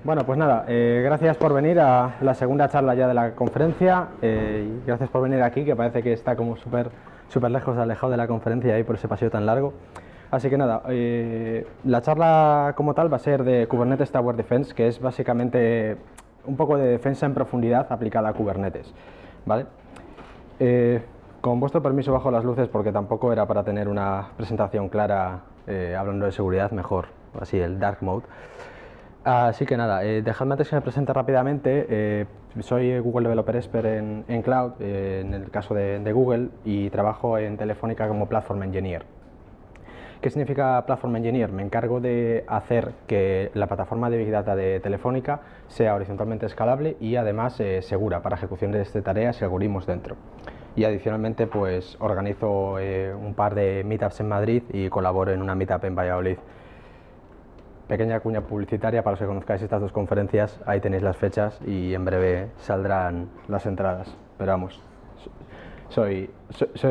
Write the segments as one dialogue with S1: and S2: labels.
S1: Bueno, pues nada, gracias por venir a la segunda charla ya de la conferencia y gracias por venir aquí, que parece que está como súper lejos, alejado de la conferencia y por ese pasillo tan largo. Así que nada, la charla como tal va a ser de Kubernetes Tower Defense, que es básicamente un poco de defensa en profundidad aplicada a Kubernetes, ¿vale? Con vuestro permiso bajo las luces porque tampoco era para tener una presentación clara hablando de seguridad, mejor así el dark mode. Así que nada, dejadme antes que me presente rápidamente. Soy Google Developer Expert en Cloud, en el caso de Google, y trabajo en Telefónica como Platform Engineer. ¿Qué significa Platform Engineer? Me encargo de hacer que la plataforma de Big Data de Telefónica sea horizontalmente escalable y además segura para ejecución de tareas y algoritmos dentro. Y adicionalmente pues organizo un par de meetups en Madrid y colaboro en una meetup en Valladolid. Pequeña cuña publicitaria para los que conozcáis estas dos conferencias, ahí tenéis las fechas y en breve saldrán las entradas, pero vamos, soy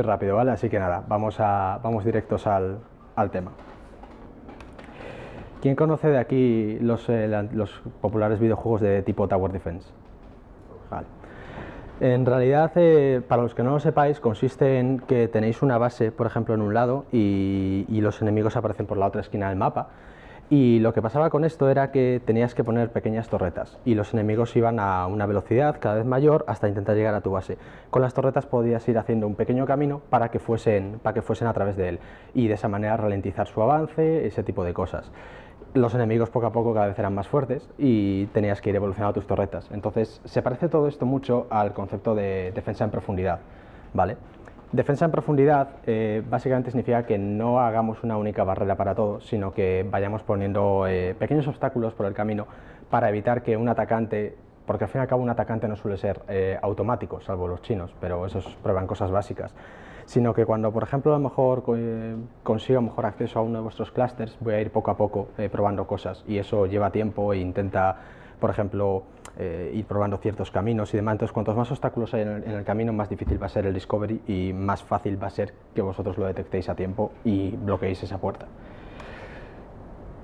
S1: rápido, ¿vale? Así que nada, vamos directos al tema. ¿Quién conoce de aquí los populares videojuegos de tipo Tower Defense? Vale. En realidad, para los que no lo sepáis, consiste en que tenéis una base, por ejemplo, en un lado y los enemigos aparecen por la otra esquina del mapa. Y lo que pasaba con esto era que tenías que poner pequeñas torretas y los enemigos iban a una velocidad cada vez mayor hasta intentar llegar a tu base. Con las torretas podías ir haciendo un pequeño camino para que fuesen a través de él y de esa manera ralentizar su avance, ese tipo de cosas. Los enemigos poco a poco cada vez eran más fuertes y tenías que ir evolucionando tus torretas. Entonces se parece todo esto mucho al concepto de defensa en profundidad, ¿vale? Defensa en profundidad básicamente significa que no hagamos una única barrera para todo, sino que vayamos poniendo pequeños obstáculos por el camino para evitar que un atacante, porque al fin y al cabo un atacante no suele ser automático, salvo los chinos, pero esos prueban cosas básicas, sino que cuando por ejemplo a lo mejor consiga mejor acceso a uno de vuestros clústeres, voy a ir poco a poco probando cosas y eso lleva tiempo e intenta, por ejemplo, ir probando ciertos caminos y demás. Entonces, cuantos más obstáculos hay en el camino, más difícil va a ser el discovery y más fácil va a ser que vosotros lo detectéis a tiempo y bloqueéis esa puerta.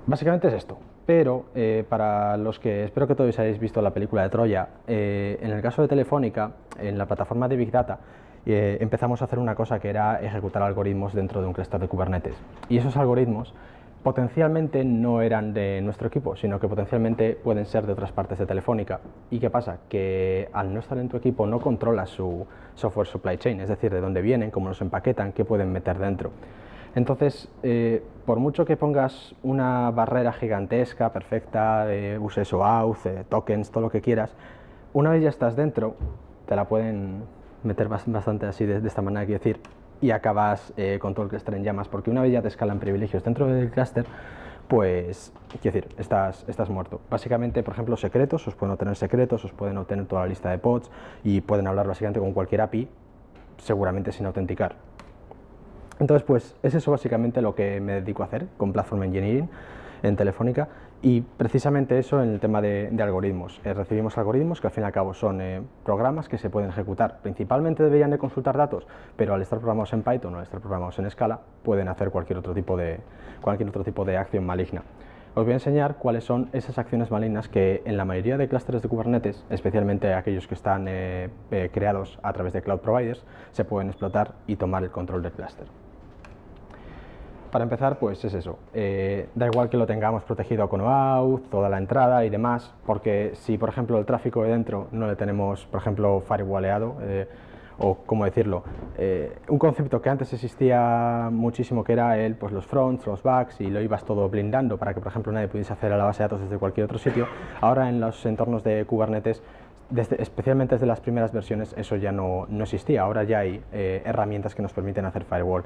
S1: Básicamente es esto, pero para los que espero que todos hayáis visto la película de Troya, en el caso de Telefónica, en la plataforma de Big Data, empezamos a hacer una cosa que era ejecutar algoritmos dentro de un clúster de Kubernetes. Y esos algoritmos potencialmente no eran de nuestro equipo, sino que potencialmente pueden ser de otras partes de Telefónica. ¿Y qué pasa? Que al no estar en tu equipo no controlas su software supply chain, es decir, de dónde vienen, cómo los empaquetan, qué pueden meter dentro. Entonces, por mucho que pongas una barrera gigantesca, perfecta, uses OAuth, tokens, todo lo que quieras, una vez ya estás dentro, te la pueden meter bastante así de esta manera, quiero decir, y acabas con todo el clúster en llamas, porque una vez ya te escalan privilegios dentro del clúster, pues, quiero decir, estás muerto. Básicamente, por ejemplo, secretos, os pueden obtener secretos, os pueden obtener toda la lista de pods y pueden hablar básicamente con cualquier API, seguramente sin autenticar. Entonces, pues, es eso básicamente lo que me dedico a hacer con Platform Engineering en Telefónica y precisamente eso en el tema de algoritmos. Recibimos algoritmos que al fin y al cabo son programas que se pueden ejecutar. Principalmente deberían de consultar datos, pero al estar programados en Python o al estar programados en Scala pueden hacer cualquier otro tipo de acción maligna. Os voy a enseñar cuáles son esas acciones malignas que en la mayoría de clústeres de Kubernetes, especialmente aquellos que están creados a través de cloud providers, se pueden explotar y tomar el control del clúster. Para empezar, pues es eso, da igual que lo tengamos protegido con OAuth, toda la entrada y demás, porque si por ejemplo el tráfico de dentro no le tenemos, por ejemplo, firewalleado, o cómo decirlo, un concepto que antes existía muchísimo que era pues los fronts, los backs y lo ibas todo blindando para que por ejemplo nadie pudiese acceder a la base de datos desde cualquier otro sitio. Ahora en los entornos de Kubernetes, especialmente desde las primeras versiones, eso ya no existía. Ahora ya hay herramientas que nos permiten hacer firewall.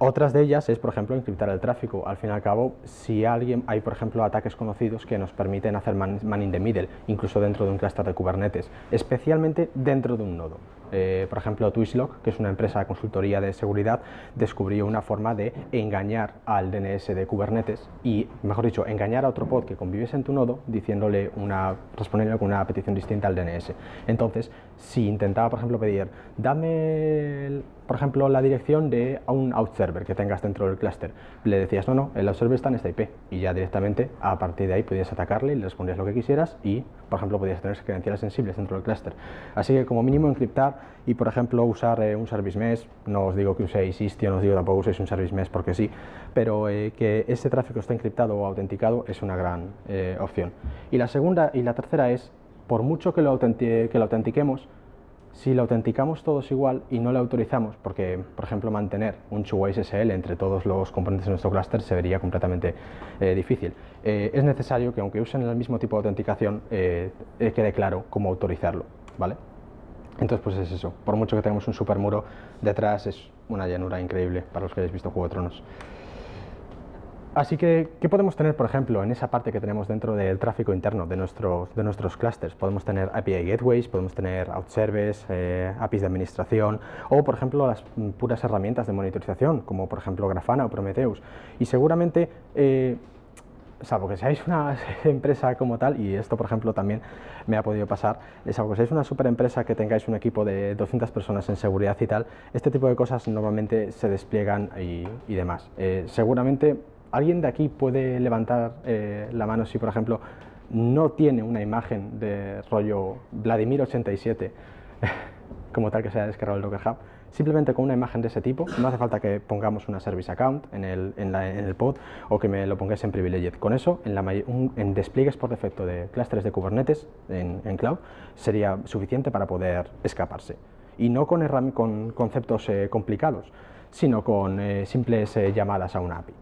S1: Otras de ellas es, por ejemplo, encriptar el tráfico. Al fin y al cabo, si hay, por ejemplo, ataques conocidos que nos permiten hacer man in the middle, incluso dentro de un clúster de Kubernetes, especialmente dentro de un nodo. Por ejemplo, Twistlock, que es una empresa de consultoría de seguridad, descubrió una forma de engañar al DNS de Kubernetes y, mejor dicho, engañar a otro pod que conviviese en tu nodo respondiéndole con una petición distinta al DNS. Entonces, si intentaba, por ejemplo, pedir, dame, por ejemplo, la dirección de un out server que tengas dentro del clúster, le decías, no, el out server está en esta IP, y ya directamente a partir de ahí podías atacarle y le respondías lo que quisieras y, por ejemplo, podías tener credenciales sensibles dentro del clúster. Así que como mínimo encriptar y, por ejemplo, usar un service mesh. No os digo que uséis Istio, no os digo tampoco uséis un service mesh porque sí, pero que ese tráfico esté encriptado o autenticado es una gran opción. Y la segunda y la tercera es, por mucho que lo autentiquemos, si lo autenticamos todos igual y no lo autorizamos, porque, por ejemplo, mantener un two-way SSL entre todos los componentes de nuestro clúster se vería completamente difícil. Es necesario que, aunque usen el mismo tipo de autenticación, quede claro cómo autorizarlo, ¿vale? Entonces, pues es eso. Por mucho que tengamos un super muro detrás, es una llanura increíble para los que hayáis visto Juego de Tronos. Así que, ¿qué podemos tener, por ejemplo, en esa parte que tenemos dentro del tráfico interno de nuestros clusters? Podemos tener API gateways, podemos tener out servers, APIs de administración o, por ejemplo, las puras herramientas de monitorización, como por ejemplo Grafana o Prometheus. Y seguramente, salvo que seáis una empresa como tal, y esto por ejemplo también me ha podido pasar, salvo que seáis una super empresa que tengáis un equipo de 200 personas en seguridad y tal, este tipo de cosas normalmente se despliegan y demás. Seguramente alguien de aquí puede levantar la mano si, por ejemplo, no tiene una imagen de rollo Vladimir87 como tal que se haya descargado el Docker Hub. Simplemente con una imagen de ese tipo, no hace falta que pongamos una service account en el pod o que me lo pongáis en privileged. Con eso, en despliegues por defecto de clústeres de Kubernetes en cloud, sería suficiente para poder escaparse. Y no con conceptos complicados, sino con simples llamadas a una API.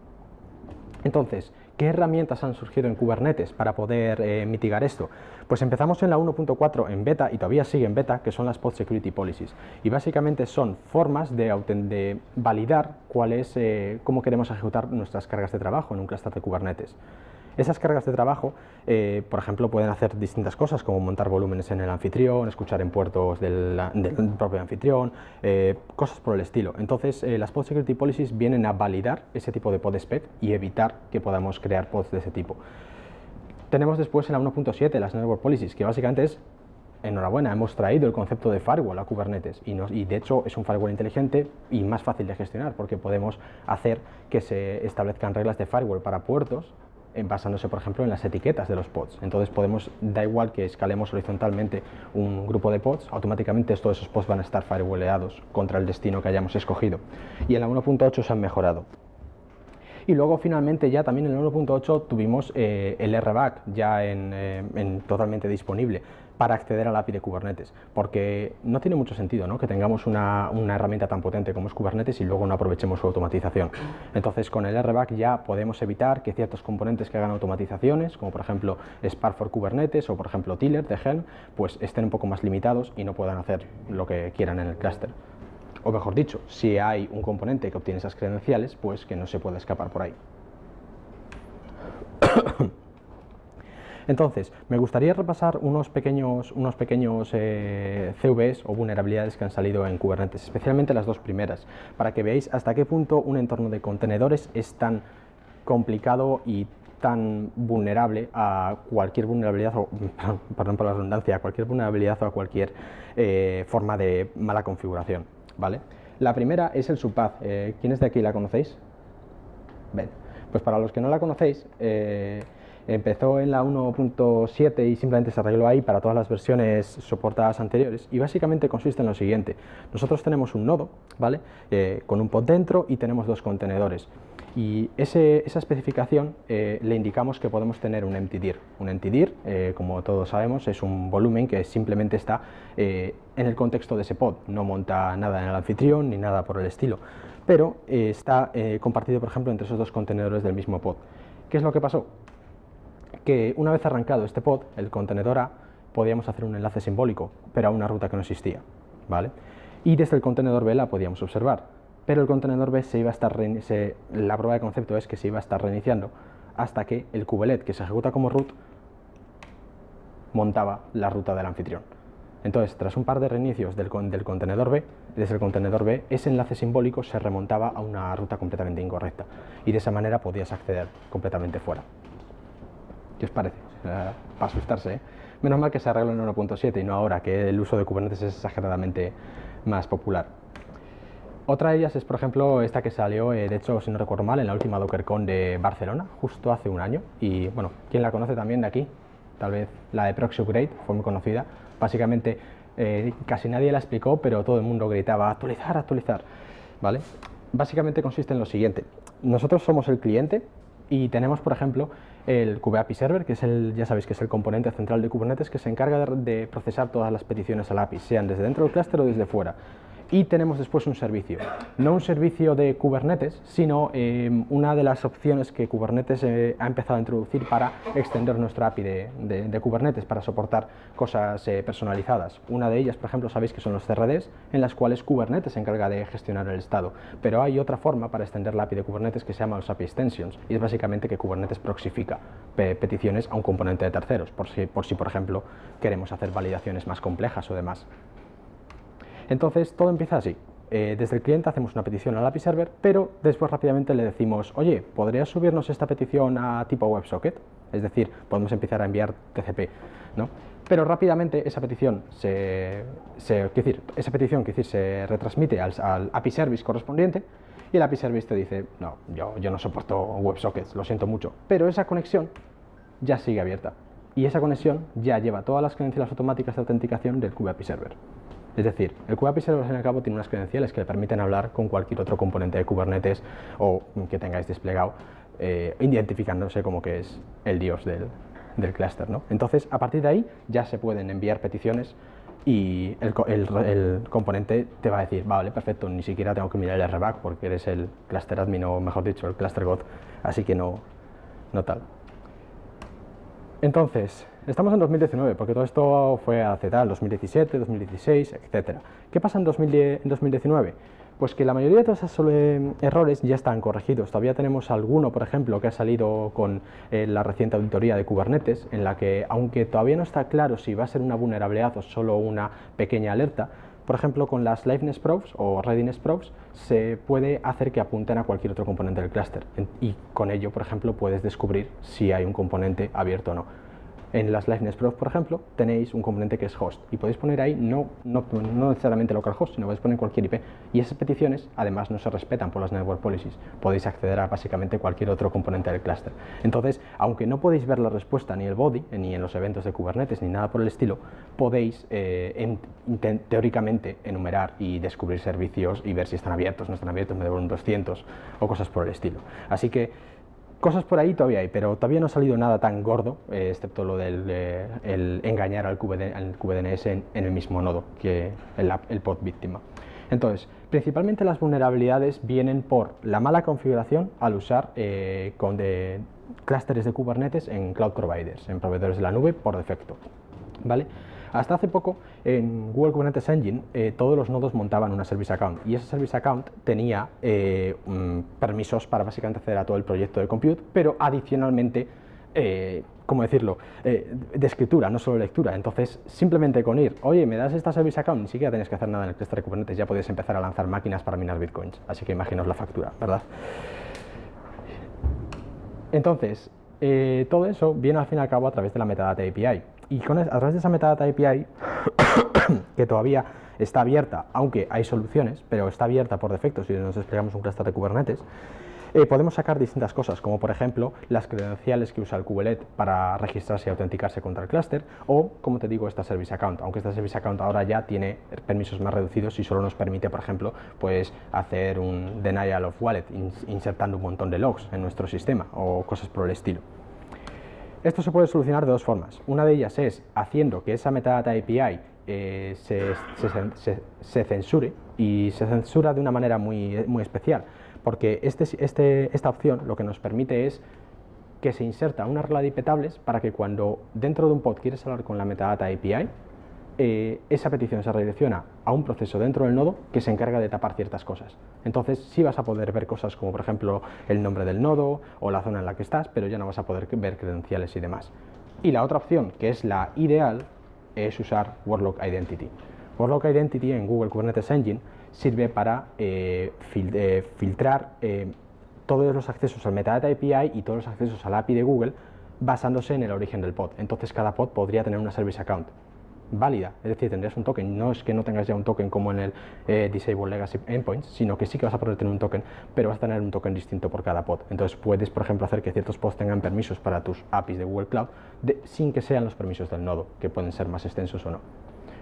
S1: Entonces, ¿qué herramientas han surgido en Kubernetes para poder mitigar esto? Pues empezamos en la 1.4 en beta y todavía sigue en beta, que son las Pod Security Policies. Y básicamente son formas de validar cómo queremos ejecutar nuestras cargas de trabajo en un clúster de Kubernetes. Esas cargas de trabajo, por ejemplo, pueden hacer distintas cosas, como montar volúmenes en el anfitrión, escuchar en puertos del propio anfitrión, cosas por el estilo. Entonces, las Pod Security Policies vienen a validar ese tipo de pod spec y evitar que podamos crear pods de ese tipo. Tenemos después en la 1.7 las Network Policies, que básicamente es, enhorabuena, hemos traído el concepto de firewall a Kubernetes y de hecho es un firewall inteligente y más fácil de gestionar porque podemos hacer que se establezcan reglas de firewall para puertos basándose, por ejemplo, en las etiquetas de los pods. Entonces da igual que escalemos horizontalmente un grupo de pods, automáticamente todos esos pods van a estar firewalleados contra el destino que hayamos escogido. Y en la 1.8 se han mejorado. Y luego finalmente ya también en el 1.8 tuvimos el RBAC ya totalmente disponible para acceder a la API de Kubernetes, porque no tiene mucho sentido, ¿no?, que tengamos una herramienta tan potente como es Kubernetes y luego no aprovechemos su automatización. Entonces con el RBAC ya podemos evitar que ciertos componentes que hagan automatizaciones, como por ejemplo Spark for Kubernetes o por ejemplo Tiller de Helm, pues estén un poco más limitados y no puedan hacer lo que quieran en el clúster. O mejor dicho, si hay un componente que obtiene esas credenciales, pues que no se pueda escapar por ahí. Entonces, me gustaría repasar unos pequeños CVEs o vulnerabilidades que han salido en Kubernetes, especialmente las dos primeras, para que veáis hasta qué punto un entorno de contenedores es tan complicado y tan vulnerable a cualquier vulnerabilidad, perdón por la redundancia, a cualquier vulnerabilidad o a cualquier forma de mala configuración, ¿vale? La primera es el subpath. ¿Quiénes de aquí la conocéis? Bien, pues para los que no la conocéis, empezó en la 1.7 y simplemente se arregló ahí para todas las versiones soportadas anteriores y básicamente consiste en lo siguiente. Nosotros tenemos un nodo, ¿vale?, con un pod dentro y tenemos dos contenedores y esa especificación le indicamos que podemos tener un empty dir. Un empty dir, como todos sabemos, es un volumen que simplemente está en el contexto de ese pod, no monta nada en el anfitrión ni nada por el estilo, pero está compartido, por ejemplo, entre esos dos contenedores del mismo pod. ¿Qué es lo que pasó? Que una vez arrancado este pod, el contenedor A, podíamos hacer un enlace simbólico, pero a una ruta que no existía, ¿vale? Y desde el contenedor B la podíamos observar, pero el contenedor B la prueba de concepto es que se iba a estar reiniciando hasta que el kubelet que se ejecuta como root montaba la ruta del anfitrión. Entonces, tras un par de reinicios del contenedor B, desde el contenedor B, ese enlace simbólico se remontaba a una ruta completamente incorrecta y de esa manera podías acceder completamente fuera. ¿Qué os parece? Para asustarse, ¿eh? Menos mal que se arregló en 1.7 y no ahora, que el uso de Kubernetes es exageradamente más popular. Otra de ellas es, por ejemplo, esta que salió, de hecho, si no recuerdo mal, en la última DockerCon de Barcelona, justo hace un año. Y bueno, ¿quién la conoce también de aquí? Tal vez la de Proxy Upgrade, fue muy conocida. Básicamente, casi nadie la explicó, pero todo el mundo gritaba actualizar, actualizar. ¿Vale? Básicamente consiste en lo siguiente. Nosotros somos el cliente y tenemos, por ejemplo, el KubeAPI Server, que es ya sabéis que es el componente central de Kubernetes que se encarga de procesar todas las peticiones al API, sean desde dentro del clúster o desde fuera. Y tenemos después un servicio, no un servicio de Kubernetes, sino una de las opciones que Kubernetes ha empezado a introducir para extender nuestra API de Kubernetes, para soportar cosas personalizadas. Una de ellas, por ejemplo, sabéis que son los CRDs, en las cuales Kubernetes se encarga de gestionar el estado. Pero hay otra forma para extender la API de Kubernetes que se llama los API Extensions, y es básicamente que Kubernetes proxifica peticiones a un componente de terceros, por si, por ejemplo, queremos hacer validaciones más complejas o demás. Entonces, todo empieza así. Desde el cliente hacemos una petición al API Server, pero después rápidamente le decimos, oye, ¿podrías subirnos esta petición a tipo WebSocket? Es decir, podemos empezar a enviar TCP, ¿no? Pero rápidamente esa petición se retransmite al API Service correspondiente y el API Service te dice, no, yo no soporto WebSockets, lo siento mucho, pero esa conexión ya sigue abierta y esa conexión ya lleva todas las credenciales automáticas de autenticación del KubeAPI Server. Es decir, el KubeAPI Server, al fin y al cabo, tiene unas credenciales que le permiten hablar con cualquier otro componente de Kubernetes o que tengáis desplegado, identificándose como que es el dios del clúster, ¿no? Entonces, a partir de ahí, ya se pueden enviar peticiones y el componente te va a decir, vale, perfecto, ni siquiera tengo que mirar el RBAC porque eres el cluster admin o, mejor dicho, el cluster god, así que no tal. Entonces, estamos en 2019, porque todo esto fue hace 2017, 2016, etc. ¿Qué pasa en 2019? Pues que la mayoría de todos esos errores ya están corregidos. Todavía tenemos alguno, por ejemplo, que ha salido con la reciente auditoría de Kubernetes, en la que, aunque todavía no está claro si va a ser una vulnerabilidad o solo una pequeña alerta, por ejemplo, con las Liveness Probes o Readiness Probes se puede hacer que apunten a cualquier otro componente del clúster y con ello, por ejemplo, puedes descubrir si hay un componente abierto o no. En las Liveness Probes, por ejemplo, tenéis un componente que es host y podéis poner ahí no necesariamente localhost, sino podéis poner cualquier IP y esas peticiones además no se respetan por las network policies. Podéis acceder a básicamente cualquier otro componente del clúster. Entonces, aunque no podéis ver la respuesta ni el body, ni en los eventos de Kubernetes, ni nada por el estilo, podéis teóricamente enumerar y descubrir servicios y ver si están abiertos, no están abiertos, me devuelven 200 o cosas por el estilo. Así que cosas por ahí todavía hay, pero todavía no ha salido nada tan gordo, excepto lo del el engañar al KubeDNS en el mismo nodo que el pod víctima. Entonces, principalmente las vulnerabilidades vienen por la mala configuración al usar clústeres de Kubernetes en cloud providers, en proveedores de la nube por defecto, ¿vale? Hasta hace poco, en Google Kubernetes Engine, todos los nodos montaban una service account y ese service account tenía permisos para básicamente acceder a todo el proyecto de compute, pero adicionalmente, ¿cómo decirlo?, de escritura, no solo lectura. Entonces, simplemente con ir, oye, me das esta service account, ni siquiera tenías que hacer nada en el clúster de Kubernetes, ya podías empezar a lanzar máquinas para minar bitcoins. Así que imaginaos la factura, ¿verdad? Entonces, todo eso viene al fin y al cabo a través de la metadata API. Y a través de esa metadata API, que todavía está abierta, aunque hay soluciones, pero está abierta por defecto si nos desplegamos un clúster de Kubernetes, podemos sacar distintas cosas, como por ejemplo las credenciales que usa el kubelet para registrarse y autenticarse contra el clúster, o, como te digo, esta service account, aunque esta service account ahora ya tiene permisos más reducidos y solo nos permite, por ejemplo, pues hacer un denial of wallet insertando un montón de logs en nuestro sistema o cosas por el estilo. Esto se puede solucionar de dos formas. Una de ellas es haciendo que esa metadata API se censure, y se censura de una manera muy especial, porque esta opción lo que nos permite es que se inserta una regla de IP tables para que cuando dentro de un pod quieres hablar con la metadata API, esa petición se redirecciona a un proceso dentro del nodo que se encarga de tapar ciertas cosas. Entonces sí vas a poder ver cosas como, por ejemplo, el nombre del nodo o la zona en la que estás, pero ya no vas a poder ver credenciales y demás. Y la otra opción, que es la ideal, es usar Workload Identity. Workload Identity en Google Kubernetes Engine sirve para filtrar todos los accesos al Metadata API y todos los accesos al API de Google basándose en el origen del pod. Entonces cada pod podría tener una service account válida, es decir, tendrías un token. No es que no tengas ya un token como en el Disable Legacy Endpoints, sino que sí que vas a poder tener un token, pero vas a tener un token distinto por cada pod. Entonces puedes, por ejemplo, hacer que ciertos pods tengan permisos para tus APIs de Google Cloud sin que sean los permisos del nodo, que pueden ser más extensos o no.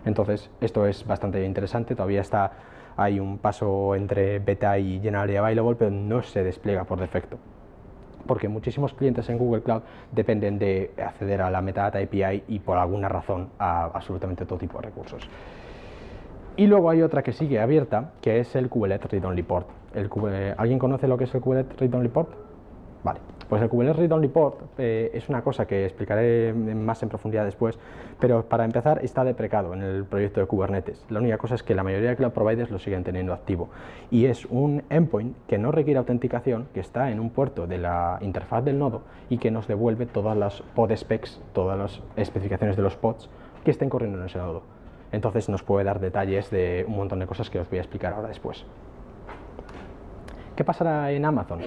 S1: Entonces esto es bastante interesante. Todavía hay un paso entre beta y generally available, pero no se despliega por defecto, porque muchísimos clientes en Google Cloud dependen de acceder a la Metadata API y por alguna razón a absolutamente todo tipo de recursos. Y luego hay otra que sigue abierta, que es el Kubernetes Read Only Port. ¿Alguien conoce lo que es el Kubernetes Read Only Port? Vale, pues el Kubernetes Read Only Port es una cosa que explicaré más en profundidad después, pero para empezar está deprecado en el proyecto de Kubernetes. La única cosa es que la mayoría de cloud providers lo siguen teniendo activo, y es un endpoint que no requiere autenticación, que está en un puerto de la interfaz del nodo y que nos devuelve todas las pod specs, todas las especificaciones de los pods que estén corriendo en ese nodo. Entonces nos puede dar detalles de un montón de cosas que os voy a explicar ahora después. ¿Qué pasará en Amazon?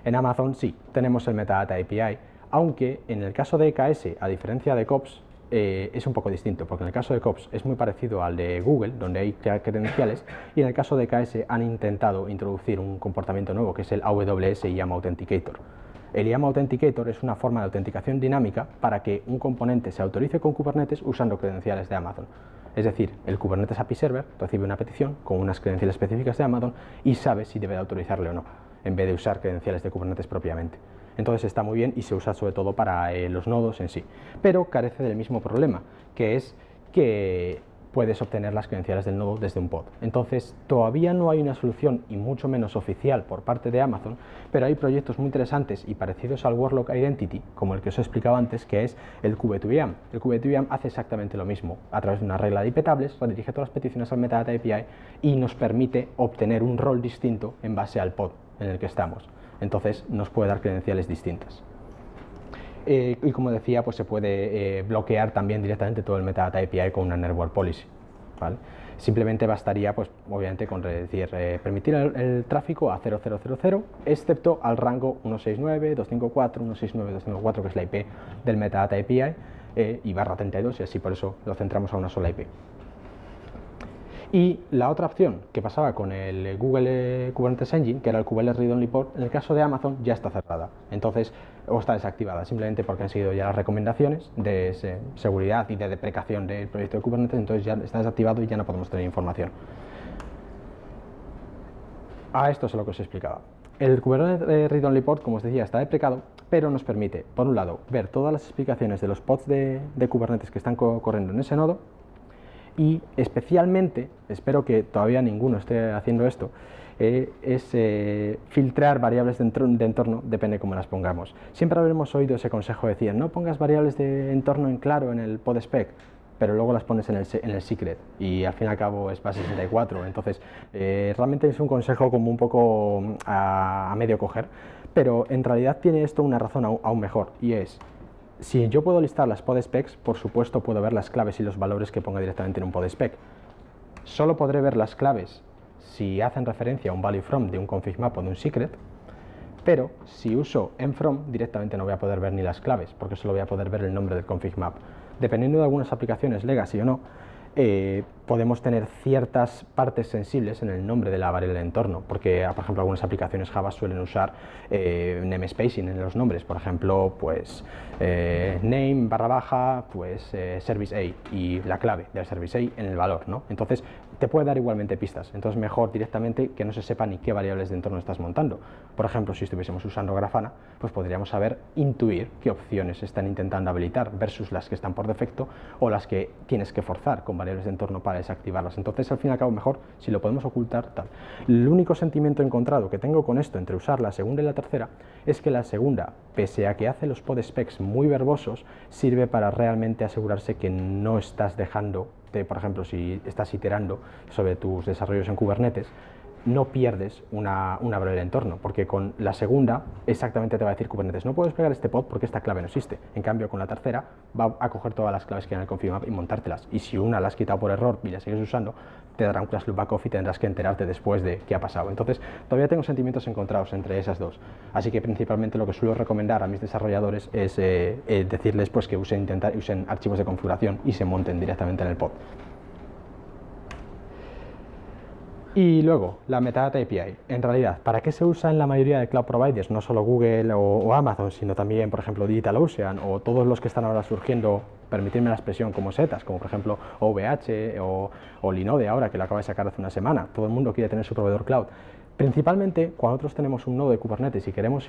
S1: En Amazon sí, tenemos el Metadata API, aunque en el caso de EKS, a diferencia de KOPS, es un poco distinto, porque en el caso de KOPS es muy parecido al de Google, donde hay credenciales, y en el caso de EKS han intentado introducir un comportamiento nuevo, que es el AWS IAM Authenticator. El IAM Authenticator es una forma de autenticación dinámica para que un componente se autorice con Kubernetes usando credenciales de Amazon. Es decir, el Kubernetes API Server recibe una petición con unas credenciales específicas de Amazon y sabe si debe de autorizarle o no, en vez de usar credenciales de Kubernetes propiamente. Entonces está muy bien y se usa sobre todo para los nodos en sí, pero carece del mismo problema, que es que puedes obtener las credenciales del nodo desde un pod. Entonces todavía no hay una solución, y mucho menos oficial, por parte de Amazon, pero hay proyectos muy interesantes y parecidos al Workload Identity, como el que os he explicado antes, que es el Kube2IAM. El Kube2IAM hace exactamente lo mismo. A través de una regla de IP tables redirige todas las peticiones al Metadata API y nos permite obtener un rol distinto en base al pod en el que estamos. Entonces nos puede dar credenciales distintas. Y como decía, pues se puede bloquear también directamente todo el Metadata API con una Network Policy, ¿vale? Simplemente bastaría, pues obviamente, con decir permitir el tráfico a 0000, excepto al rango 169.254, 169.254, que es la IP del Metadata API, y /32, y así por eso lo centramos a una sola IP. Y la otra opción que pasaba con el Google Kubernetes Engine, que era el Kubernetes Read Only Port, en el caso de Amazon ya está cerrada, entonces, o está desactivada, simplemente porque han seguido ya las recomendaciones de seguridad y de deprecación del proyecto de Kubernetes, entonces ya está desactivado y ya no podemos tener información. Esto es lo que os explicaba. El Kubernetes Read Only Port, como os decía, está deprecado, pero nos permite, por un lado, ver todas las explicaciones de los pods de Kubernetes que están corriendo en ese nodo, y especialmente, espero que todavía ninguno esté haciendo esto, es filtrar variables de entorno, depende de cómo las pongamos. Siempre habremos oído ese consejo de decir, no pongas variables de entorno en claro en el pod spec, pero luego las pones en el secret y al fin y al cabo es base 64, entonces realmente es un consejo como un poco a medio coger, pero en realidad tiene esto una razón aún mejor, y es: si yo puedo listar las pod specs, por supuesto puedo ver las claves y los valores que ponga directamente en un pod spec. Solo podré ver las claves si hacen referencia a un value from de un config map o de un secret, pero si uso enFrom directamente no voy a poder ver ni las claves, porque solo voy a poder ver el nombre del config map. Dependiendo de algunas aplicaciones legacy o no, podemos tener ciertas partes sensibles en el nombre de la variable de entorno, porque por ejemplo algunas aplicaciones Java suelen usar namespacing en los nombres, por ejemplo pues name pues service A y la clave del service A en el valor, ¿no? Entonces te puede dar igualmente pistas, entonces mejor directamente que no se sepa ni qué variables de entorno estás montando. Por ejemplo, si estuviésemos usando Grafana, pues podríamos intuir qué opciones están intentando habilitar versus las que están por defecto o las que tienes que forzar con variables de entorno para desactivarlas. Entonces al fin y al cabo mejor si lo podemos ocultar tal. El único sentimiento encontrado que tengo con esto entre usar la segunda y la tercera es que la segunda, pese a que hace los pod specs muy verbosos, sirve para realmente asegurarse que no estás dejando, por ejemplo, si estás iterando sobre tus desarrollos en Kubernetes, no pierdes una variable del entorno, porque con la segunda exactamente te va a decir Kubernetes, no puedo desplegar este pod porque esta clave no existe. En cambio, con la tercera va a coger todas las claves que hay en el config map y montártelas. Y si una la has quitado por error y la sigues usando, te dará un crash loop backoff y tendrás que enterarte después de qué ha pasado. Entonces, todavía tengo sentimientos encontrados entre esas dos. Así que principalmente lo que suelo recomendar a mis desarrolladores es decirles pues, que usen archivos de configuración y se monten directamente en el pod. Y luego, la Metadata API. En realidad, ¿para qué se usa en la mayoría de cloud providers? No solo Google o Amazon, sino también, por ejemplo, DigitalOcean o todos los que están ahora surgiendo, permitirme la expresión, como setas, como por ejemplo OVH o Linode ahora, que lo acaba de sacar hace una semana. Todo el mundo quiere tener su proveedor cloud. Principalmente, cuando nosotros tenemos un nodo de Kubernetes y queremos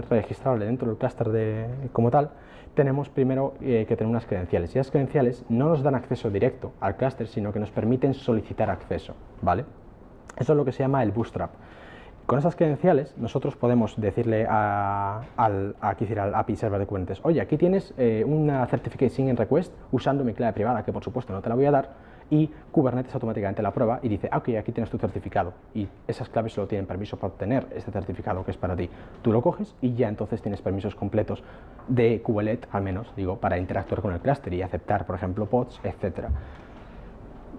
S1: registrarle dentro del clúster como tal, tenemos primero que tener unas credenciales. Y las credenciales no nos dan acceso directo al clúster, sino que nos permiten solicitar acceso, ¿vale? Eso es lo que se llama el bootstrap. Con esas credenciales nosotros podemos decirle al API server de Kubernetes, oye, aquí tienes una certificate sign request usando mi clave privada, que por supuesto no te la voy a dar, y Kubernetes automáticamente la prueba y dice, ok, aquí tienes tu certificado, y esas claves solo tienen permiso para obtener este certificado que es para ti. Tú lo coges y ya entonces tienes permisos completos de kubelet, al menos, digo, para interactuar con el clúster y aceptar, por ejemplo, pods, etc.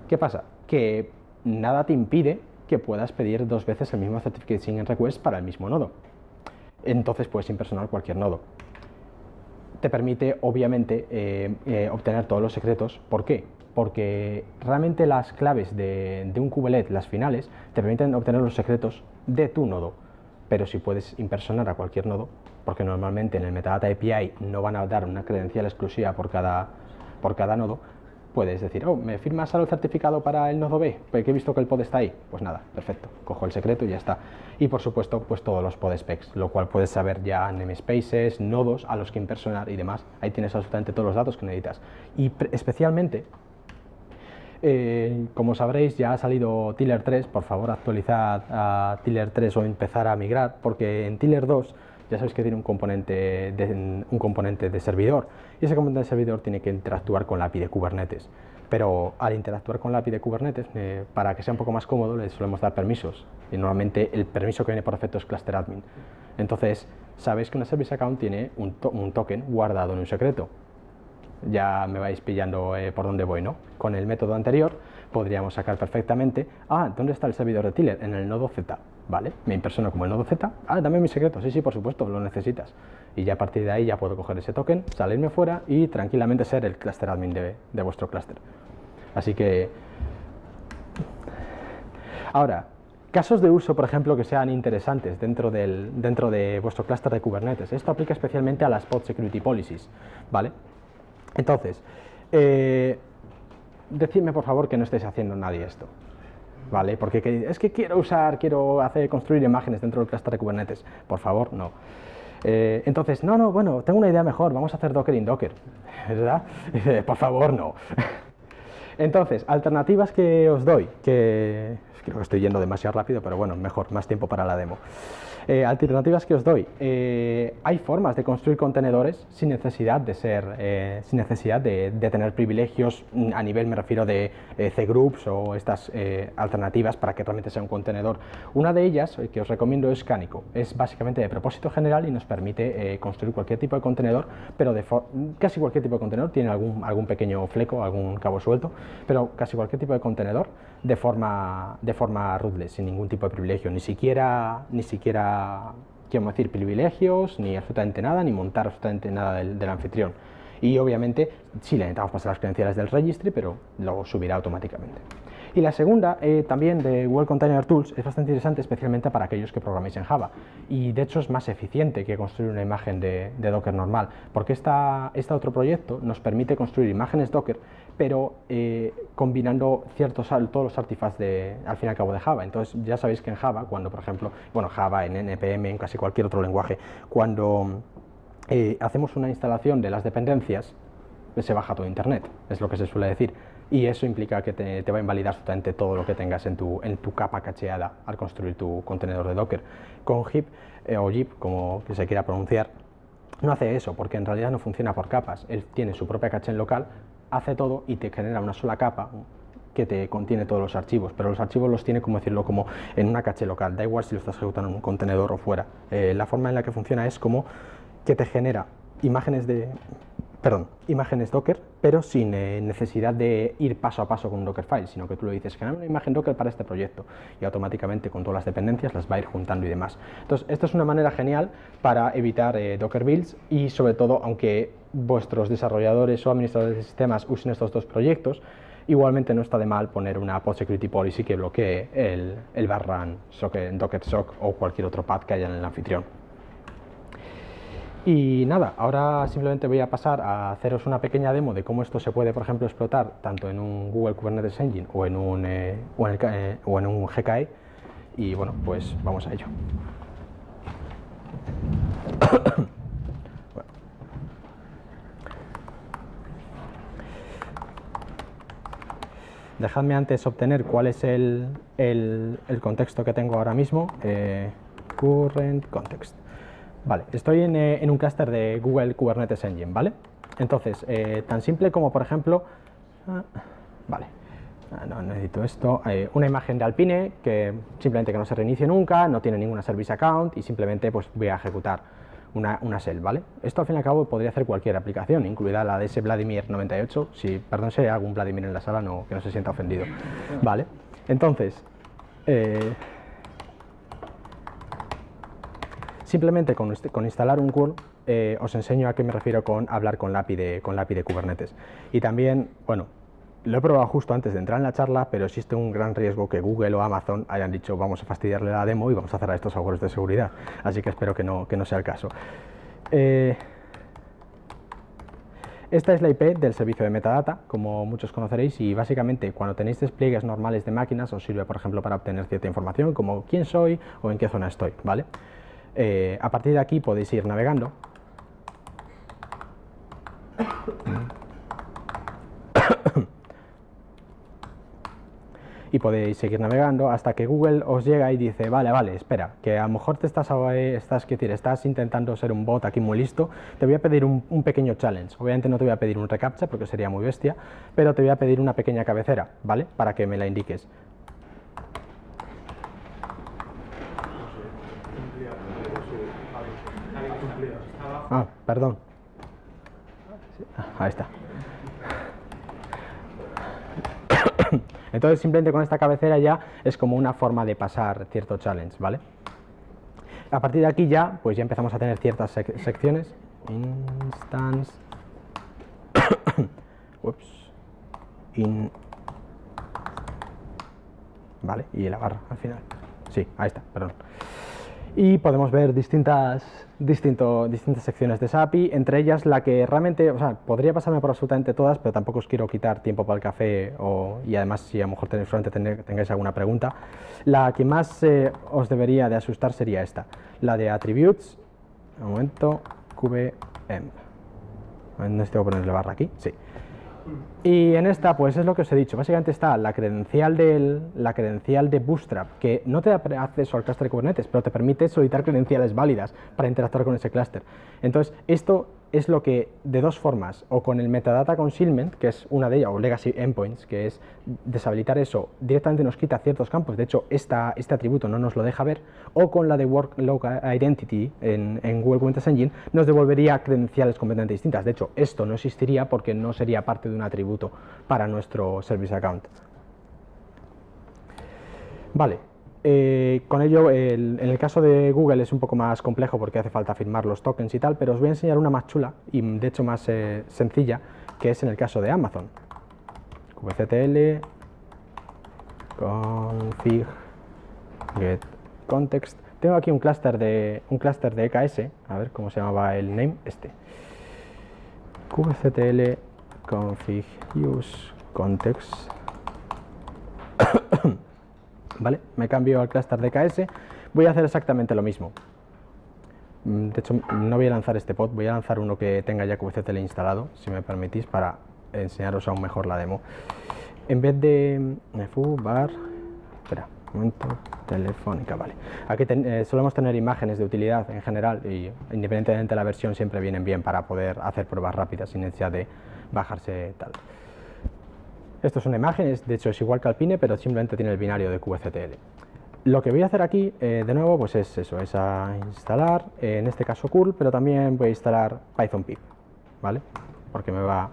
S1: ¿Qué pasa? Que nada te impide que puedas pedir 2 veces el mismo certificate sign request para el mismo nodo. Entonces puedes impersonar cualquier nodo. Te permite, obviamente, obtener todos los secretos. ¿Por qué? Porque realmente las claves de un kubelet, las finales, te permiten obtener los secretos de tu nodo. Pero si puedes impersonar a cualquier nodo, porque normalmente en el Metadata API no van a dar una credencial exclusiva por cada nodo, puedes decir, oh, ¿me firmas el certificado para el nodo B? Porque he visto que el pod está ahí. Pues nada, perfecto, cojo el secreto y ya está. Y por supuesto, pues todos los pod specs, lo cual puedes saber ya namespaces, nodos a los que impersonar y demás. Ahí tienes absolutamente todos los datos que necesitas. Y especialmente, como sabréis, ya ha salido Tiller 3, por favor actualizad a Tiller 3 o empezar a migrar, porque en Tiller 2 ya sabéis que tiene un componente de servidor, y ese componente de servidor tiene que interactuar con la API de Kubernetes. Pero al interactuar con la API de Kubernetes, para que sea un poco más cómodo, le solemos dar permisos, y normalmente el permiso que viene por defecto es cluster admin. Entonces, sabéis que una service account tiene un token guardado en un secreto. Ya me vais pillando por dónde voy, ¿no? Con el método anterior podríamos sacar perfectamente, ¿dónde está el servidor de Tiller? En el nodo Z, ¿vale? Me impersono como el nodo Z, dame mi secreto, sí, por supuesto, lo necesitas. Y ya a partir de ahí ya puedo coger ese token, salirme fuera y tranquilamente ser el cluster admin de vuestro clúster. Así que... Ahora, casos de uso, por ejemplo, que sean interesantes dentro de vuestro clúster de Kubernetes. Esto aplica especialmente a las pod security policies, ¿vale? Entonces, decidme por favor que no estéis haciendo nadie esto, ¿vale? Porque es que quiero construir imágenes dentro del clúster de Kubernetes. Por favor, no. Entonces, bueno, tengo una idea mejor, vamos a hacer Docker in Docker, ¿verdad? Por favor, no. Entonces, alternativas que os doy, que creo que estoy yendo demasiado rápido, pero bueno, mejor, más tiempo para la demo. Alternativas que os doy. Hay formas de construir contenedores sin necesidad de tener privilegios a nivel, me refiero, de cgroups o estas alternativas para que realmente sea un contenedor. Una de ellas que os recomiendo es Canico. Es básicamente de propósito general y nos permite construir cualquier tipo de contenedor, pero casi cualquier tipo de contenedor tiene algún pequeño fleco, algún cabo suelto, pero casi cualquier tipo de contenedor de forma rootless, sin ningún tipo de privilegio, ni siquiera quiero decir privilegios, ni absolutamente nada, ni montar absolutamente nada del anfitrión. Y obviamente sí le necesitamos pasar las credenciales del registry, pero lo subirá automáticamente. Y la segunda, también de Google Container Tools, es bastante interesante, especialmente para aquellos que programáis en Java. Y de hecho es más eficiente que construir una imagen de Docker normal, porque este otro proyecto nos permite construir imágenes Docker, pero combinando todos los artifacts al fin y al cabo de Java. Entonces ya sabéis que en Java, cuando por ejemplo, Java, en NPM, en casi cualquier otro lenguaje, cuando hacemos una instalación de las dependencias, se baja todo Internet, es lo que se suele decir. Y eso implica que te va a invalidar absolutamente todo lo que tengas en tu capa cacheada al construir tu contenedor de Docker. Con Heap, o Jeep, como que se quiera pronunciar, no hace eso, porque en realidad no funciona por capas. Él tiene su propia caché en local, hace todo y te genera una sola capa que te contiene todos los archivos, pero los archivos los tiene, como decirlo, como en una caché local, da igual si lo estás ejecutando en un contenedor o fuera. La forma en la que funciona es como que te genera imágenes Docker, pero sin necesidad de ir paso a paso con un Dockerfile, sino que tú le dices, genera una imagen Docker para este proyecto, y automáticamente con todas las dependencias las va a ir juntando y demás. Entonces, esto es una manera genial para evitar Docker builds, y sobre todo, aunque vuestros desarrolladores o administradores de sistemas usen estos dos proyectos, igualmente no está de mal poner una pod security policy que bloquee el /run docker sock o cualquier otro path que haya en el anfitrión. Y nada, ahora simplemente voy a pasar a haceros una pequeña demo de cómo esto se puede, por ejemplo, explotar tanto en un Google Kubernetes Engine o en un GKE, y bueno, pues vamos a ello. Dejadme antes obtener cuál es el contexto que tengo ahora mismo. Current context. Vale, estoy en un clúster de Google Kubernetes Engine, ¿vale? Entonces, tan simple como, por ejemplo, vale, no necesito esto, una imagen de Alpine que simplemente que no se reinicie nunca, no tiene ninguna service account y simplemente pues voy a ejecutar una shell, ¿vale? Esto al fin y al cabo podría hacer cualquier aplicación, incluida la de ese Vladimir 98, perdón si hay algún Vladimir en la sala, que no se sienta ofendido, ¿vale? Entonces, simplemente con instalar un curl os enseño a qué me refiero con hablar con la API de Kubernetes. Y también, bueno, lo he probado justo antes de entrar en la charla, pero existe un gran riesgo que Google o Amazon hayan dicho vamos a fastidiarle la demo y vamos a cerrar estos agujeros de seguridad. Así que espero que no sea el caso. Esta es la IP del servicio de metadata, como muchos conoceréis, y básicamente cuando tenéis despliegues normales de máquinas os sirve, por ejemplo, para obtener cierta información como quién soy o en qué zona estoy, ¿vale? A partir de aquí podéis ir navegando y podéis seguir navegando hasta que Google os llega y dice vale, espera, que a lo mejor te estás intentando ser un bot aquí muy listo, te voy a pedir un pequeño challenge. Obviamente no te voy a pedir un reCAPTCHA porque sería muy bestia, pero te voy a pedir una pequeña cabecera, ¿vale? Para que me la indiques. Ah, perdón. Ahí está. Entonces simplemente con esta cabecera ya es como una forma de pasar cierto challenge, ¿vale? A partir de aquí ya, pues ya empezamos a tener ciertas secciones. Instance. Ups. Vale, y la barra al final. Sí, ahí está, perdón. Y podemos ver distintas secciones de esa API, entre ellas la que realmente, podría pasarme por absolutamente todas, pero tampoco os quiero quitar tiempo para el café y además si a lo mejor tengáis alguna pregunta. La que más os debería de asustar sería esta, la de attributes, un momento, QVM. No sé si tengo que ponerle barra aquí, sí. Y en esta, pues es lo que os he dicho, básicamente está la credencial de Bootstrap, que no te da acceso al clúster de Kubernetes, pero te permite solicitar credenciales válidas para interactuar con ese clúster. Entonces, esto es lo que, de dos formas, o con el metadata concealment, que es una de ellas, o legacy endpoints, que es deshabilitar eso, directamente nos quita ciertos campos, de hecho, este atributo no nos lo deja ver, o con la de workload identity en Google Kubernetes Engine, nos devolvería credenciales completamente distintas. De hecho, esto no existiría porque no sería parte de un atributo para nuestro service account. Vale. Con ello, en el caso de Google es un poco más complejo porque hace falta firmar los tokens y tal, pero os voy a enseñar una más chula y de hecho más sencilla, que es en el caso de Amazon. kubectl config get context. Tengo aquí un clúster de EKS, a ver cómo se llamaba el name, kubectl config use context. Vale, me cambio al clúster de EKS, voy a hacer exactamente lo mismo. De hecho, no voy a lanzar este pod, voy a lanzar uno que tenga ya kubectl instalado, si me permitís, para enseñaros aún mejor la demo. En vez de espera, un momento, telefónica, vale. Aquí solemos tener imágenes de utilidad en general y independientemente de la versión siempre vienen bien para poder hacer pruebas rápidas sin necesidad de bajarse tal. Esto es una imagen, de hecho es igual que Alpine, pero simplemente tiene el binario de kubectl. Lo que voy a hacer aquí, de nuevo, pues es eso, es a instalar, en este caso curl, pero también voy a instalar Python pip, ¿vale? Porque me va...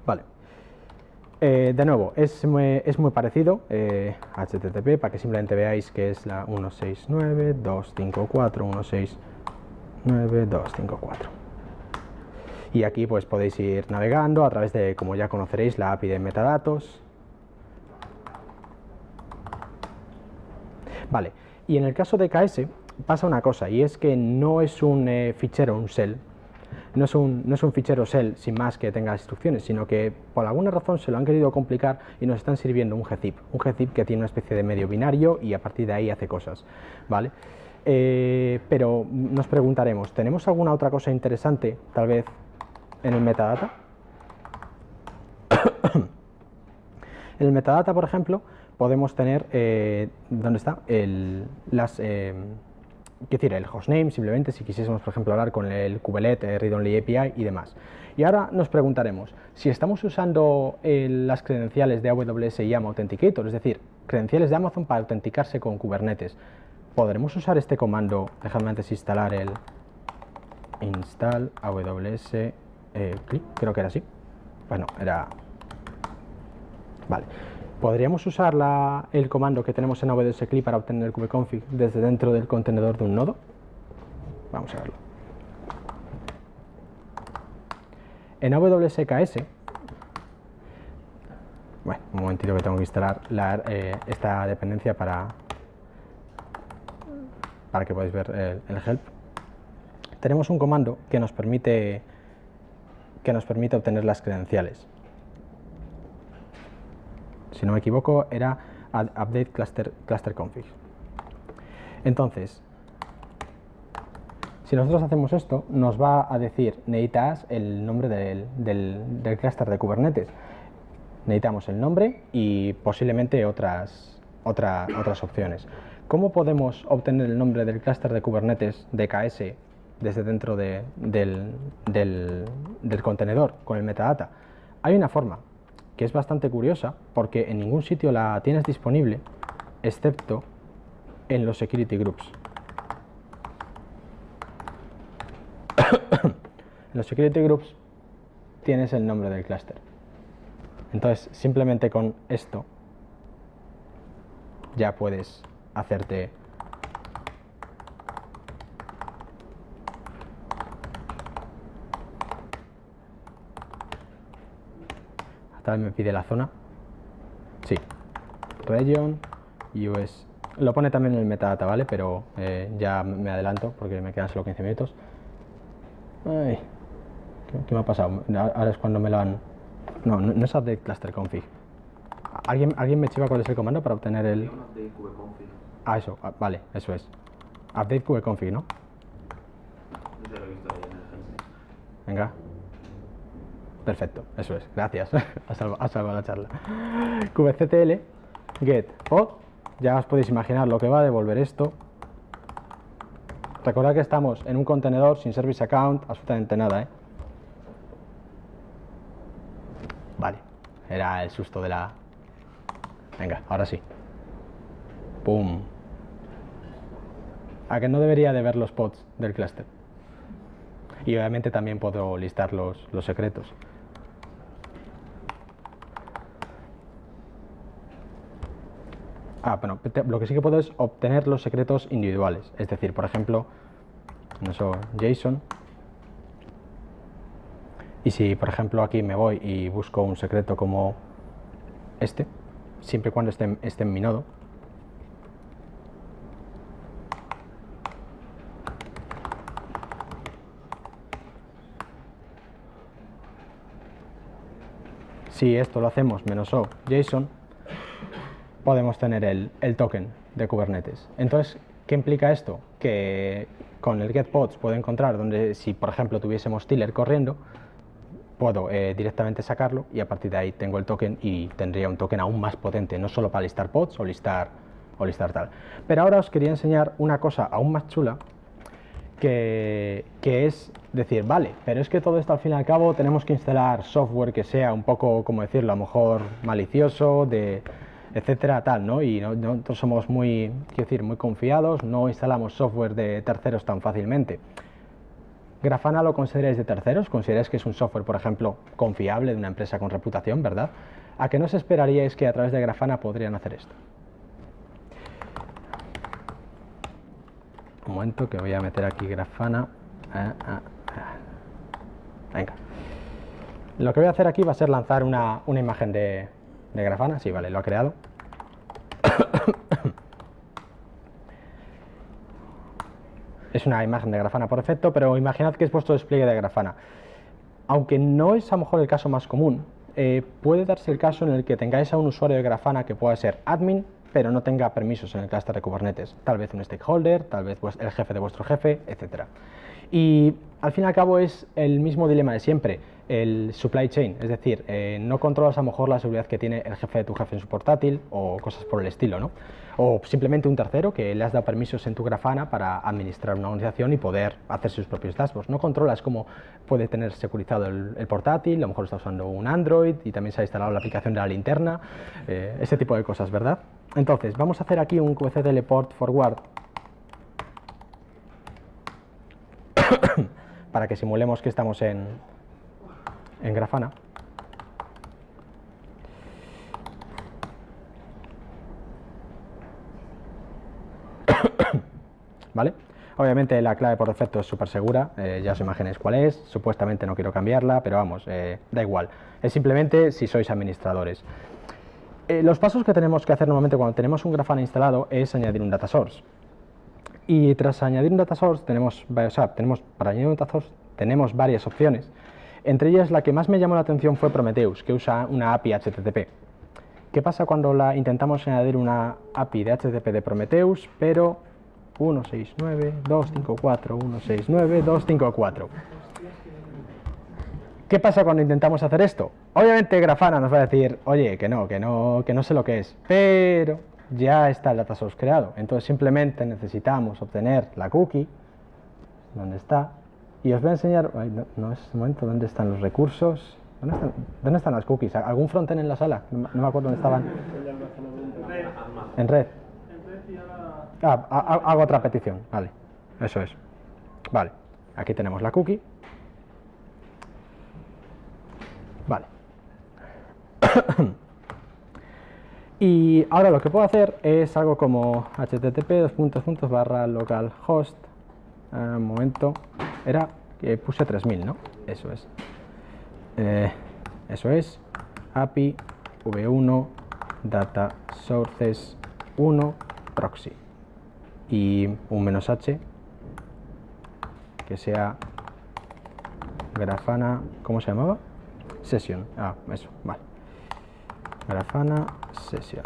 S1: Vale. De nuevo, es muy parecido, HTTP, para que simplemente veáis que es la 169.254.169.254. Y aquí pues podéis ir navegando a través de, como ya conoceréis, la API de metadatos. Vale, y en el caso de KS pasa una cosa, y es que no es un fichero, un shell. No es un fichero shell sin más que tenga instrucciones, sino que por alguna razón se lo han querido complicar y nos están sirviendo un gzip que tiene una especie de medio binario y a partir de ahí hace cosas, ¿vale? Pero nos preguntaremos, ¿tenemos alguna otra cosa interesante, tal vez, en el metadata? En el metadata, por ejemplo, podemos tener, ¿dónde está? Quiero decir, el hostname, simplemente si quisiésemos, por ejemplo, hablar con el kubelet, read-only API y demás. Y ahora nos preguntaremos, si estamos usando las credenciales de AWS YAM Authenticator, es decir, credenciales de Amazon para autenticarse con Kubernetes, ¿podremos usar este comando? Dejadme antes instalar el install AWS click, creo que era así. Bueno, era... Vale. ¿Podríamos usar el comando que tenemos en AWS CLI para obtener el kubeconfig desde dentro del contenedor de un nodo? Vamos a verlo. En AWS KS, bueno, un momentito que tengo que instalar esta dependencia para que podáis ver el help. Tenemos un comando que nos permite obtener las credenciales. Si no me equivoco, era update cluster config. Entonces, si nosotros hacemos esto, nos va a decir, necesitas el nombre del clúster de Kubernetes. Necesitamos el nombre y posiblemente otras opciones. ¿Cómo podemos obtener el nombre del clúster de Kubernetes de KS desde dentro del contenedor con el metadata? Hay una forma que es bastante curiosa, porque en ningún sitio la tienes disponible, excepto en los security groups. En los security groups tienes el nombre del clúster. Entonces, simplemente con esto ya puedes hacerte... Tal vez me pide la zona. Sí. Region, US. Lo pone también en el metadata, ¿vale? Pero ya me adelanto porque me quedan solo 15 minutos. Ay, ¿qué me ha pasado? Ahora es cuando me lo han... No es update cluster config. ¿Alguien me chiva cuál es el comando para obtener el...?
S2: Update kubeconfig.
S1: Ah, eso. Vale, eso es. Update kubeconfig, ¿no?
S2: No sé, lo he visto ahí en el Hansen.
S1: Venga. Perfecto, eso es, gracias. Ha salvado la charla. kubectl get pod. Ya os podéis imaginar lo que va a devolver esto. Recordad que estamos en un contenedor sin service account, absolutamente nada, ¿eh? Vale, era el susto de la... Venga, ahora sí. ¡Pum! ¿A que no debería de ver los pods del clúster? Y obviamente también puedo listar los secretos. Bueno, lo que sí que puedo es obtener los secretos individuales. Es decir, por ejemplo, eso, JSON. Y si, por ejemplo, aquí me voy y busco un secreto como este, siempre y cuando esté en mi nodo, si esto lo hacemos -o JSON, podemos tener el token de Kubernetes. Entonces, ¿qué implica esto? Que con el getPods puedo encontrar donde, si por ejemplo tuviésemos Tiller corriendo, puedo directamente sacarlo y a partir de ahí tengo el token y tendría un token aún más potente, no solo para listar pods o listar tal. Pero ahora os quería enseñar una cosa aún más chula, que es decir, vale, pero es que todo esto al fin y al cabo tenemos que instalar software que sea un poco, como decirlo, a lo mejor malicioso, etcétera, tal, ¿no? Y nosotros somos muy, quiero decir, muy confiados, no instalamos software de terceros tan fácilmente. ¿Grafana lo consideráis de terceros? ¿Consideráis que es un software, por ejemplo, confiable de una empresa con reputación, verdad? ¿A qué no os esperaríais que a través de Grafana podrían hacer esto? Un momento que voy a meter aquí Grafana. Venga. Lo que voy a hacer aquí va a ser lanzar una imagen de Grafana. Sí, vale, lo ha creado. Es una imagen de Grafana por defecto, pero imaginad que es vuestro despliegue de Grafana. Aunque no es a lo mejor el caso más común, puede darse el caso en el que tengáis a un usuario de Grafana que pueda ser admin, pero no tenga permisos en el clúster de Kubernetes. Tal vez un stakeholder, tal vez el jefe de vuestro jefe, etc. Y al fin y al cabo es el mismo dilema de siempre, el supply chain, es decir, no controlas a lo mejor la seguridad que tiene el jefe de tu jefe en su portátil o cosas por el estilo, ¿no? O simplemente un tercero que le has dado permisos en tu Grafana para administrar una organización y poder hacer sus propios dashboards. No controlas cómo puede tener securizado el portátil, a lo mejor está usando un Android y también se ha instalado la aplicación de la linterna, ese tipo de cosas, ¿verdad? Entonces, vamos a hacer aquí un kubectl port forward para que simulemos que estamos en Grafana. ¿Vale? Obviamente la clave por defecto es súper segura, ya os imagináis cuál es, supuestamente no quiero cambiarla, pero vamos, da igual. Es simplemente si sois administradores. Los pasos que tenemos que hacer normalmente cuando tenemos un Grafana instalado es añadir un data source. Y tras añadir un data source, para añadir un data source tenemos varias opciones. Entre ellas, la que más me llamó la atención fue Prometheus, que usa una API HTTP. ¿Qué pasa cuando intentamos añadir una API de HTTP de Prometheus, pero 169.254.169.254? ¿Qué pasa cuando intentamos hacer esto? Obviamente Grafana nos va a decir, oye, que no sé lo que es, pero ya está el data source creado, entonces simplemente necesitamos obtener la cookie, ¿dónde está? Y os voy a enseñar, no es el momento, ¿dónde están los recursos? ¿Dónde están las cookies? ¿Algún frontend en la sala? No me acuerdo dónde estaban. En red. Hago otra petición, vale, eso es. Vale, aquí tenemos la cookie. Vale. Y ahora lo que puedo hacer es algo como http://localhost. Un momento, era que puse 3000, ¿no? Eso es. API v1 data sources 1 proxy y un -h que sea Grafana, ¿cómo se llamaba? Session. Eso, vale. Grafana session.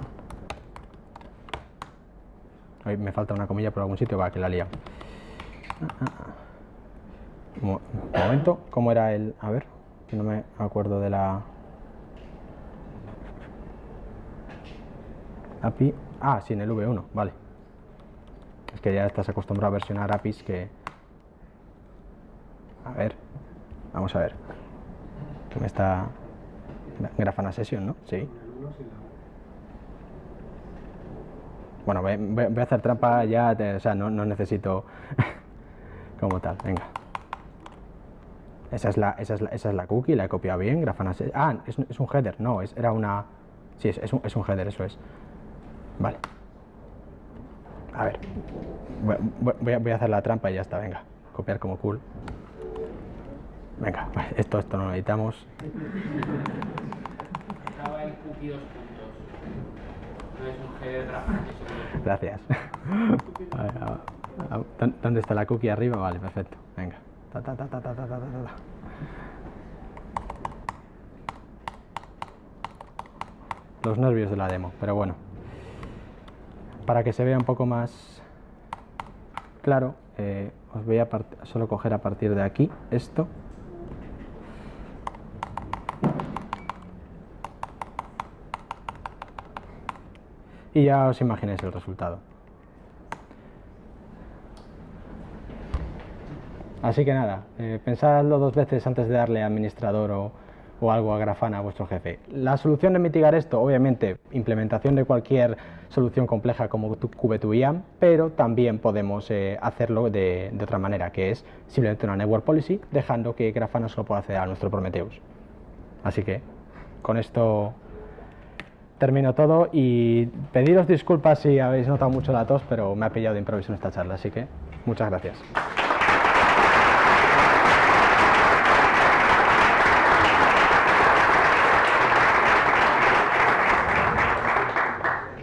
S1: Hoy me falta una comilla por algún sitio, va, que la lía. Un momento, ¿cómo era el...? A ver, que no me acuerdo de la... API... sí, en el V1, vale. Es que ya estás acostumbrado a versionar APIs que... A ver, vamos a ver. Que me está... Grafana Session, ¿no? Sí. Bueno, voy a hacer trampa ya, no necesito como tal, venga. Esa es la cookie, la he copiado bien, Grafana Session. Es un header, no, era una... Sí, es un header, eso es. Vale. A ver, voy a hacer la trampa y ya está, venga. Copiar como cool. Venga, esto no lo necesitamos.
S2: Estaba el cookie 2 puntos. No es un header Grafana.
S1: Gracias. ¿Dónde está la cookie? Arriba, vale, perfecto. Venga. Los nervios de la demo, pero bueno. Para que se vea un poco más claro, os voy a solo coger a partir de aquí esto. Y ya os imagináis el resultado. Así que nada, pensadlo 2 veces antes de darle administrador o algo a Grafana a vuestro jefe. La solución de mitigar esto, obviamente, implementación de cualquier solución compleja como Kube2IAM, pero también podemos hacerlo de otra manera, que es simplemente una network policy, dejando que Grafana solo pueda acceder a nuestro Prometheus. Así que con esto termino todo y pediros disculpas si habéis notado mucho la tos, pero me ha pillado de improviso en esta charla, así que muchas gracias.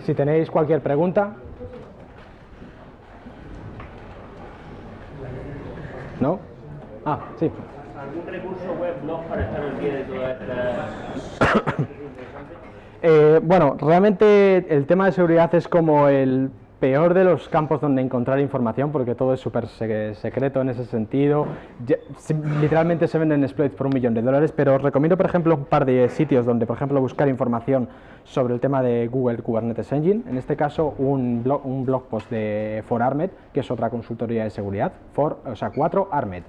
S1: Si tenéis cualquier pregunta. ¿No? Ah, sí.
S3: ¿Algún recurso web, blog para estar al pie de toda esta...?
S1: Bueno, realmente el tema de seguridad es como el peor de los campos donde encontrar información, porque todo es súper secreto en ese sentido. Literalmente se venden exploits por $1 millón, pero os recomiendo, por ejemplo, un par de sitios donde, por ejemplo, buscar información sobre el tema de Google Kubernetes Engine. En este caso, un blog post de 4Armed, que es otra consultoría de seguridad. 4Armed.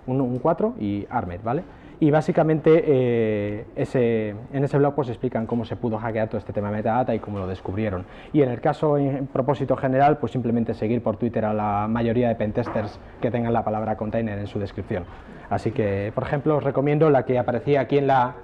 S1: Un 4 y Armed, ¿vale? Y básicamente en ese blog pues explican cómo se pudo hackear todo este tema de metadata y cómo lo descubrieron. Y en el caso, en propósito general, pues simplemente seguir por Twitter a la mayoría de pentesters que tengan la palabra container en su descripción. Así que, por ejemplo, os recomiendo la que aparecía aquí en la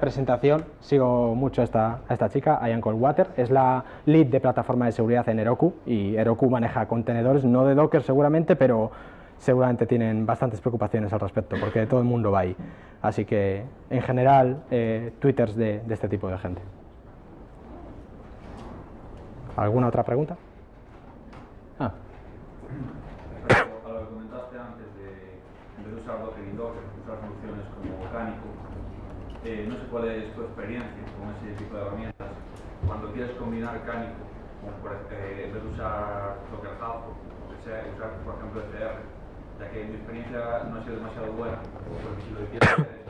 S1: presentación. Sigo mucho a esta chica, Ian Coldwater, es la lead de plataforma de seguridad en Heroku, y Heroku maneja contenedores, no de Docker seguramente, pero seguramente tienen bastantes preocupaciones al respecto, porque todo el mundo va ahí. Así que, en general, twitters de este tipo de gente. ¿Alguna otra pregunta?
S4: A lo que comentaste antes de usar Docker y Docker, usar soluciones como Cánico, no sé cuál es tu experiencia con ese tipo de herramientas. Cuando quieres combinar Cánico, en vez de usar Docker Hub, o que sea, usar, por ejemplo, ECR, ya que mi experiencia no ha sido demasiado buena, porque si lo que quieres hacer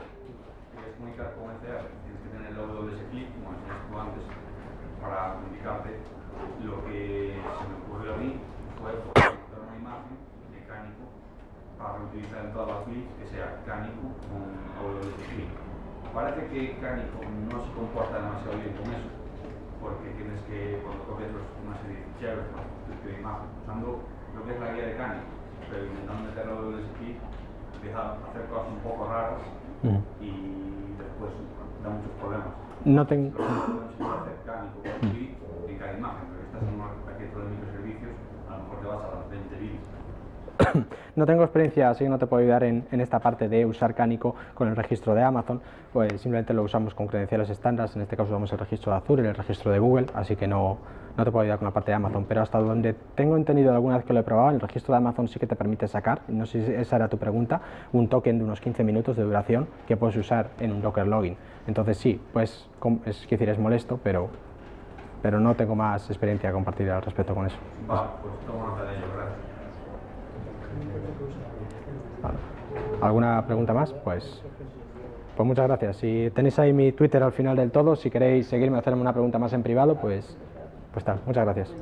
S4: es comunicar con ECR, tienes que tener el OWS click, como enseñaste tú antes, para indicarte. Lo que se me ocurrió a mí fue encontrar una imagen de Cánico para reutilizar en todas las builds, que sea Cánico con OWS click. Parece que Cánico no se comporta demasiado bien con eso, porque tienes que, cuando copias una serie de ficheros, de imagen, usando lo que es la guía de Cánico, pero intentando meterlo en el click, deja hacer cosas un poco raras y después da muchos problemas.
S1: No tengo...
S4: No se puede hacer Cánico con click en cada imagen, pero estás en un paquete de microservicios, a lo mejor te vas a las 20 bits.
S1: No tengo experiencia, así que no te puedo ayudar en esta parte de usar Cánico con el registro de Amazon, pues simplemente lo usamos con credenciales estándar. En este caso usamos el registro de Azure y el registro de Google, así que no te puedo ayudar con la parte de Amazon, pero hasta donde tengo entendido alguna vez que lo he probado, el registro de Amazon sí que te permite sacar, no sé si esa era tu pregunta, un token de unos 15 minutos de duración que puedes usar en un Docker login. Entonces sí, pues es molesto, pero no tengo más experiencia a compartir al respecto con eso.
S4: Vale, pues tomo nota de ello, gracias.
S1: Vale. ¿Alguna pregunta más? Pues muchas gracias. Si tenéis ahí mi Twitter al final del todo, si queréis seguirme o hacerme una pregunta más en privado, pues tal. Muchas gracias.